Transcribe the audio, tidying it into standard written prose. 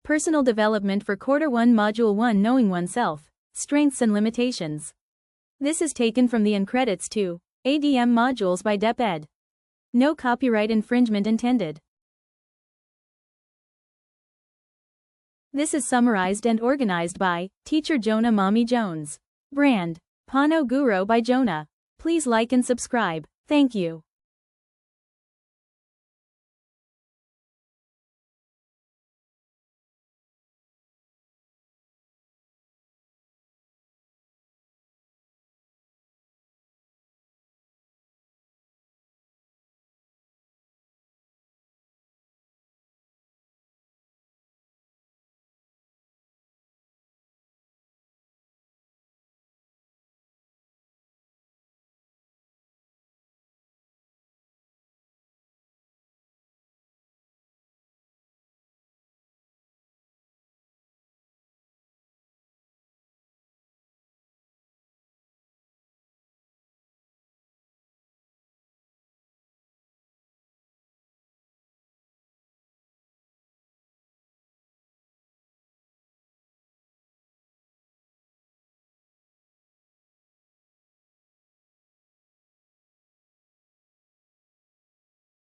Personal Development for Quarter 1 Module 1, Knowing Oneself, Strengths and Limitations. This is taken from the end credits to ADM Modules by Ed. No copyright infringement intended. This is summarized and organized by Teacher Jonah Mommy Jones. Brand: Paano Guru by Jonah. Please like and subscribe. Thank you.